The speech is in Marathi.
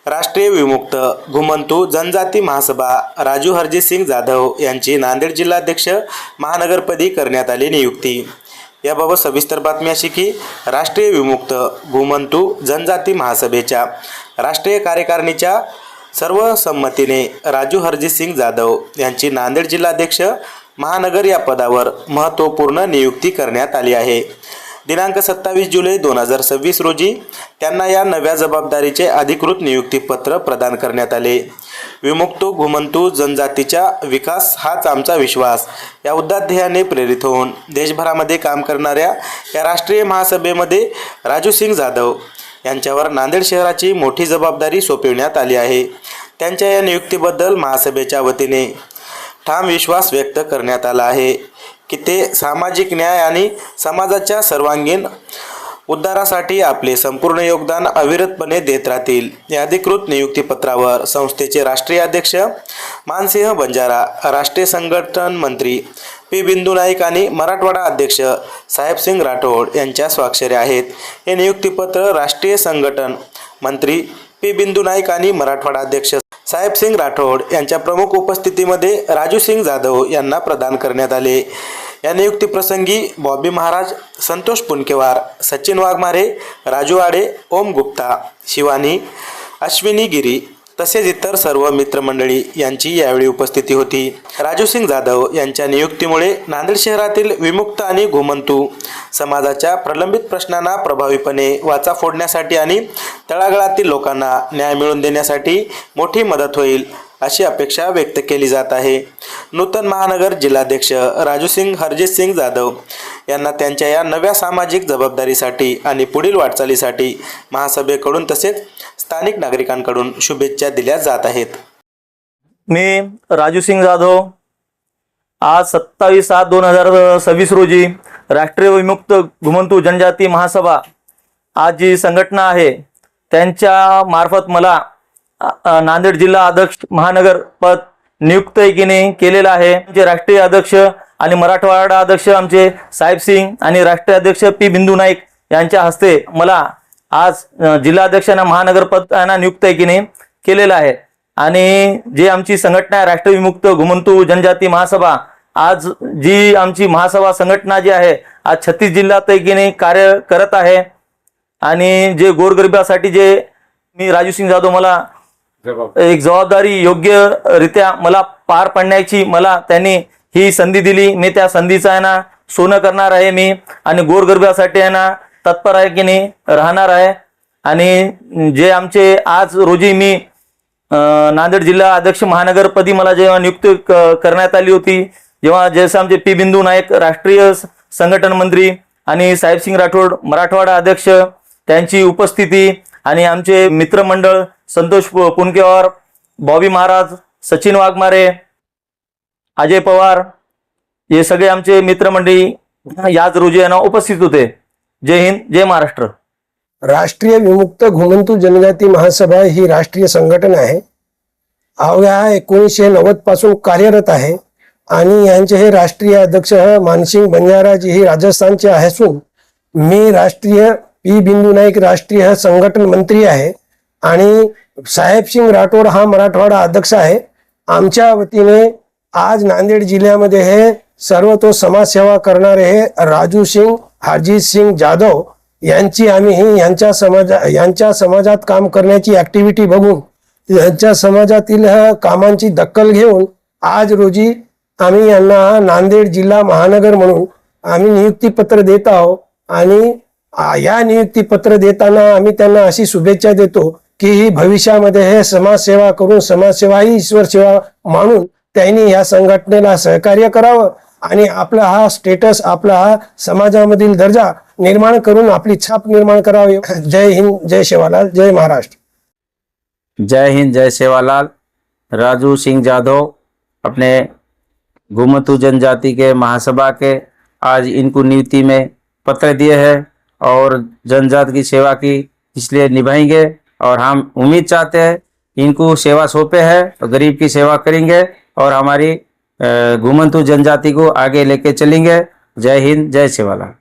राष्ट्रीय विमुक्त घुमंतू जनजाती महासभा राजू हरजीत सिंग जाधव यांची नांदेड जिल्हाध्यक्ष महानगरपदी करण्यात आली नियुक्ती। याबाबत सविस्तर बातमी अशी की राष्ट्रीय विमुक्त घुमंतू जनजाती महासभेच्या राष्ट्रीय कार्यकारिणीच्या सर्वसंमतीने राजू हरजीत सिंग जाधव यांची नांदेड जिल्हाध्यक्ष महानगर या पदावर महत्त्वपूर्ण नियुक्ती करण्यात आली आहे। दिनांक 27 जुलै 2026 रोजी त्यांना या नव्या जबाबदारीचे अधिकृत नियुक्तीपत्र प्रदान करण्यात आले। विमुक्त घुमंतू जनजातीचा विकास हाच आमचा विश्वास या उद्देशाने प्रेरित होऊन देशभरामध्ये काम करणाऱ्या या राष्ट्रीय महासभेमध्ये राजू सिंग जाधव यांच्यावर नांदेड शहराची मोठी जबाबदारी सोपविण्यात आली आहे। त्यांच्या या नियुक्तीबद्दल महासभेच्या वतीने ठाम विश्वास व्यक्त करण्यात आला आहे की ते सामाजिक न्याय आणि समाजाच्या सर्वांगीण उद्धारासाठी आपले संपूर्ण योगदान अविरतपणे देत राहतील। या अधिकृत नियुक्तीपत्रावर संस्थेचे राष्ट्रीय अध्यक्ष मानसिंह बंजारा, राष्ट्रीय संघटन मंत्री पी बिंदू नाईक आणि मराठवाडा अध्यक्ष साहेबसिंग राठोड यांच्या स्वाक्षऱ्या आहेत। हे नियुक्तीपत्र राष्ट्रीय संघटन मंत्री पी बिंदू नाईक आणि मराठवाडा अध्यक्ष साहेबसिंग राठोड यांच्या प्रमुख उपस्थितीमध्ये राजू सिंग जाधव यांना प्रदान करण्यात आले। या नियुक्तीप्रसंगी बॉबी महाराज, संतोष पुनकेवार, सचिन वाघमारे, राजू आडे, ओम गुप्ता, शिवानी, अश्विनी गिरी तसेच इतर सर्व मित्रमंडळी यांची यावेळी उपस्थिती होती। राजू सिंग जाधव यांच्या नियुक्तीमुळे नांदेड शहरातील विमुक्त आणि घुमंतू समाजाच्या प्रलंबित प्रश्नांना प्रभावीपणे वाचा फोडण्यासाठी आणि तळागाळातील लोकांना न्याय मिळवून देण्यासाठी मोठी मदत होईल अशी अपेक्षा व्यक्त केली जात आहे। नूतन महानगर जिल्हाध्यक्ष राजू सिंग हरजीत सिंग जाधव यांना त्यांच्या या नव्या सामाजिक जबाबदारीसाठी आणि पुढील वाटचालीसाठी महासभेकडून तसेच स्थानिक नागरिकांकडून शुभेच्छा दिल्या जात आहेत। मी राजू सिंग जाधव आज 27/7/2026 रोजी राष्ट्रीय विमुक्त घुमंतू जनजाती महासभा आज जी संघटना आहे त्यांच्या मार्फत मला नांदेड जिल्हा अध्यक्ष महानगर पद नियुक्त केलेला आहे। आमचे राष्ट्रीय अध्यक्ष आणि मराठवाडा अध्यक्ष आमचे साहेब सिंग आणि राष्ट्रीय अध्यक्ष पी बिंदू नाईक यांच्या हस्ते मला आज जिल्हाध्यक्षांना महानगर पदांना नियुक्त केलेला आहे। आणि जे आमची संघटना आहे राष्ट्रीय विमुक्त घुमंतू जनजाती महासभा, आज जी आमची महासभा संघटना जी आहे आज 36 जिल्ह्यात कार्य करत आहे। आणि जे गोरगरिबासाठी जे मी राजू सिंग जाधव मला एक जबाबदारी योग्यरित्या मला पार पाडण्याची मला त्यांनी ही संधी दिली, मी त्या संधीचा आहे ना सोनं करणार आहे मी आणि गोरगरिबासाठी आहे ना तत्पर आहे की नाही राहणार आहे। आणि जे आमचे आज रोजी मी नांदेड जिल्हा अध्यक्ष महानगरपदी मला जेव्हा नियुक्त करण्यात आली होती, जेव्हा जसे आमचे पी बिंदू नाईक राष्ट्रीय संघटन मंत्री आणि साहेबसिंग राठोड मराठवाडा अध्यक्ष त्यांची उपस्थिती आणि आमचे मित्रमंडळ संतोष पुनकेवार, बॉबी महाराज, सचिन वाघमारे, अजय पवार हे सगळे आमचे मित्रमंडळी याच रोजी यांना उपस्थित होते। जय हिंद, जय महाराष्ट्र। राष्ट्रीय विमुक्त घुमंतू जनजाती महासभा ही राष्ट्रीय संघटना आहे। अवघ्या 1990 पासून कार्यरत आहे आणि यांचे हे राष्ट्रीय अध्यक्ष मानसिंग बंजारा जी ही राजस्थानचे असून मी राष्ट्रीय पी बिंदू नाईक राष्ट्रीय संघटन मंत्री आहे आणि साहेबसिंग राठोड हा मराठवाडा अध्यक्ष आहे। आमच्या वतीने आज नांदेड जिल्ह्यामध्ये हे सर्व तो समाजसेवा करणारे हे राजू सिंग हरजीत सिंग जाधव यांची आम्ही यांच्या समाजात काम करण्याची ऍक्टिव्हिटी बघून यांच्या समाजातील कामांची दखल घेऊन आज रोजी आम्ही यांना नांदेड जिल्हा महानगर म्हणून आम्ही नियुक्तीपत्र देत आहोत। आणि या नियुक्तीपत्र देताना आम्ही त्यांना अशी शुभेच्छा देतो की भविष्यामध्ये हे समाजसेवा करून समाजसेवा ही ईश्वर सेवा मानून त्यांनी या संघटनेला सहकार्य करावं आणि आपला हा स्टेटस, आपला हा समाजामधील दर्जा निर्माण करून आपली छाप निर्माण करावी। जय हिंद, जय सेवालाल, जय महाराष्ट्र। जय हिंद, जय सेवालाल। राजू सिंह जाधव अपने घुमंतू जनजाति के महासभा के आज इनको नियुक्ति में पत्र दिए हैं और जनजाति की सेवा की इसलिए निभाएंगे और हम उम्मीद चाहते हैं इनको सेवा सौंपे है तो गरीब की सेवा करेंगे और हमारी घुमंतू जनजाति को आगे लेके चलेंगे। जय हिंद, जय सेवालाल।